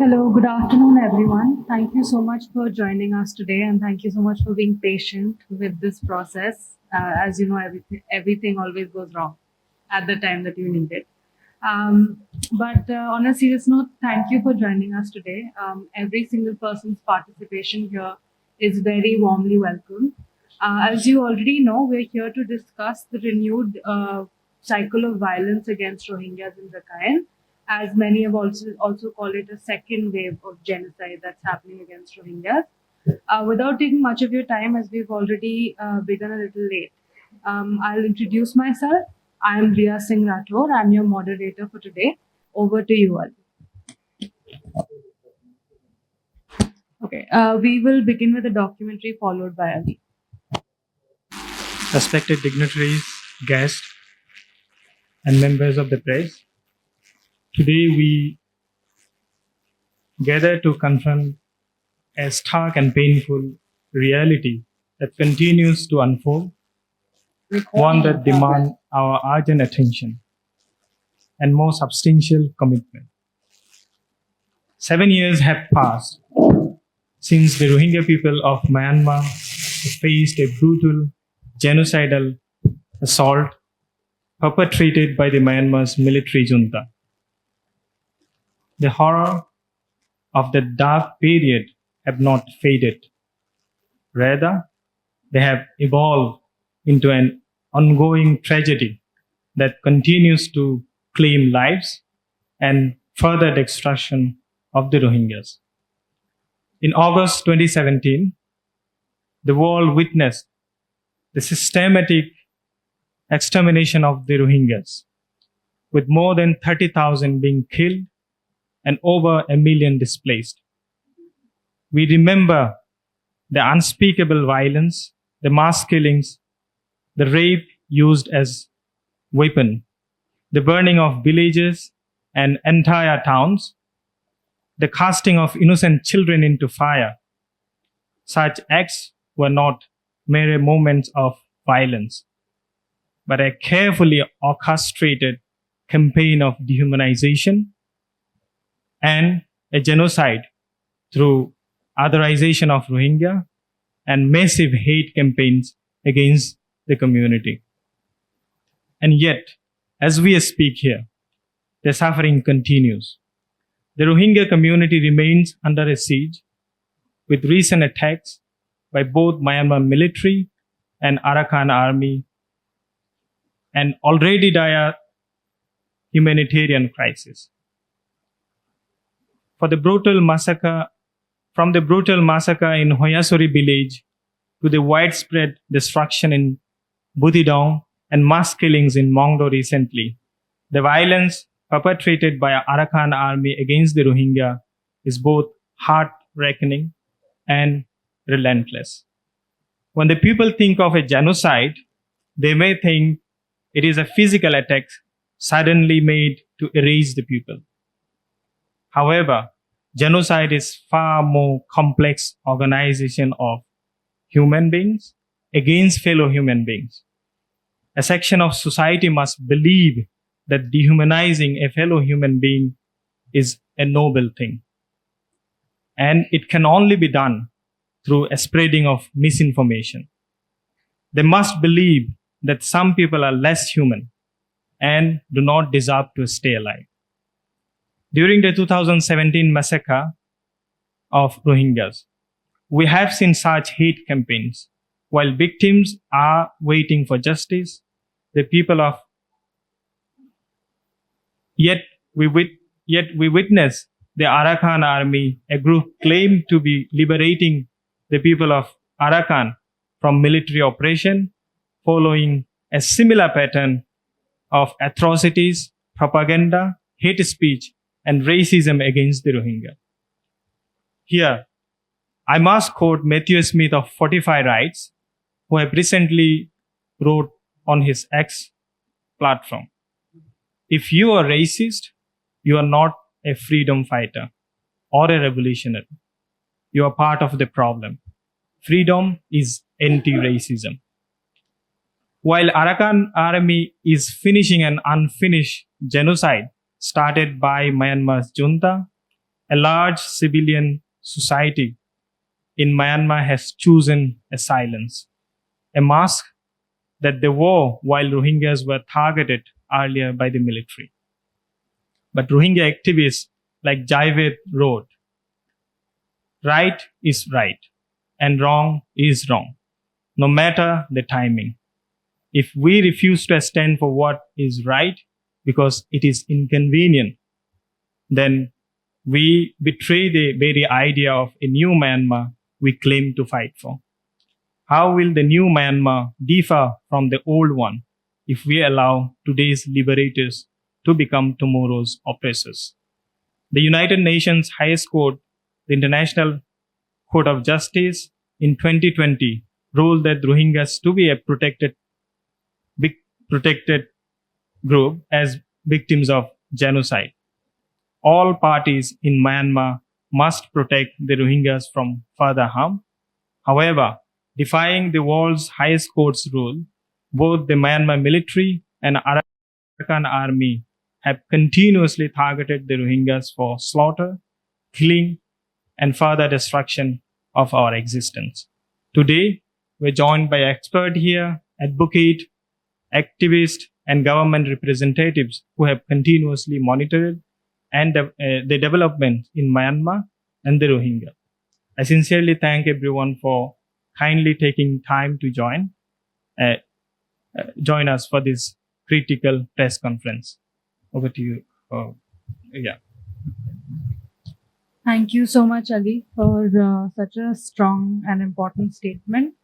Hello, good afternoon, everyone. Thank you so much for joining us today, and thank you so much for being patient with this process. As you know, everything always goes wrong at the time that you need it. But on a serious note, thank you for joining us today. Every single person's participation here is very warmly welcome. As you already know, we're here to discuss the renewed cycle of violence against Rohingyas in Rakhine, as many have also called it a second wave of genocide that's happening against Rohingyas. Without taking much of your time, as we've already begun a little late, I'll introduce myself. I'm Riya Singh Rathore. I'm your moderator for today. Over to you all. Okay, we will begin with a documentary followed by Ali. Respected dignitaries, guests, and members of the press, today we gather to confront a stark and painful reality that continues to unfold, one that demands our urgent attention and more substantial commitment. 7 years have passed since the Rohingya people of Myanmar faced a brutal genocidal assault perpetrated by the Myanmar's military junta. The horror of the dark period have not faded. Rather, they have evolved into an ongoing tragedy that continues to claim lives and further destruction of the Rohingyas. In August 2017, the world witnessed the systematic extermination of the Rohingyas, with more than 30,000 being killed and over 1 million displaced. We remember the unspeakable violence, the mass killings, the rape used as weapon, the burning of villages and entire towns, the casting of innocent children into fire. Such acts were not mere moments of violence, but a carefully orchestrated campaign of dehumanization and a genocide through otherization of Rohingya and massive hate campaigns against the community. And yet, as we speak here, the suffering continues. The Rohingya community remains under a siege, with recent attacks by both Myanmar military and Arakan army, an already dire humanitarian crisis. From the brutal massacre in Hoyasori village to the widespread destruction in Butidong and mass killings in Mongdo recently, the violence perpetrated by Arakan army against the Rohingya is both heart-wrenching and relentless. When the people think of a genocide, they may think it is a physical attack suddenly made to erase the people. However, genocide is far more complex organization of human beings against fellow human beings. A section of society must believe that dehumanizing a fellow human being is a noble thing. And it can only be done through a spreading of misinformation. They must believe that some people are less human and do not deserve to stay alive. During the 2017 massacre of Rohingyas, we have seen such hate campaigns. While victims are waiting for justice, the people of Yet we witness the Arakan army, a group claimed to be liberating the people of Arakan from military operation, following a similar pattern of atrocities, propaganda, hate speech, and racism against the Rohingya. Here, I must quote Matthew Smith of Fortify Rights, who have recently wrote on his X platform. If you are racist, you are not a freedom fighter or a revolutionary. You are part of the problem. Freedom is anti-racism. While Arakan army is finishing an unfinished genocide started by Myanmar's junta, A large civilian society in Myanmar has chosen a silence, a mask that they wore while Rohingyas were targeted earlier by the military. But Rohingya activists like Javed wrote, right is right and wrong is wrong, no matter the timing. If we refuse to stand for what is right because it is inconvenient, then we betray the very idea of a new Myanmar we claim to fight for. How will the new Myanmar differ from the old one if we allow today's liberators to become tomorrow's oppressors? The United Nations highest court, the International Court of Justice, in 2020 ruled that Rohingyas to be a protected group as victims of genocide. All parties in Myanmar must protect the Rohingyas from further harm. However, defying the world's highest court's rule, both the Myanmar military and Arakan army have continuously targeted the Rohingyas for slaughter, killing, and further destruction of our existence. Today, we're joined by experts here, advocate, activists, and government representatives who have continuously monitored and the development in Myanmar and the Rohingya. I sincerely thank everyone for kindly taking time to join us for this critical press conference. Over to you. Yeah. Thank you so much, Ali, for such a strong and important statement.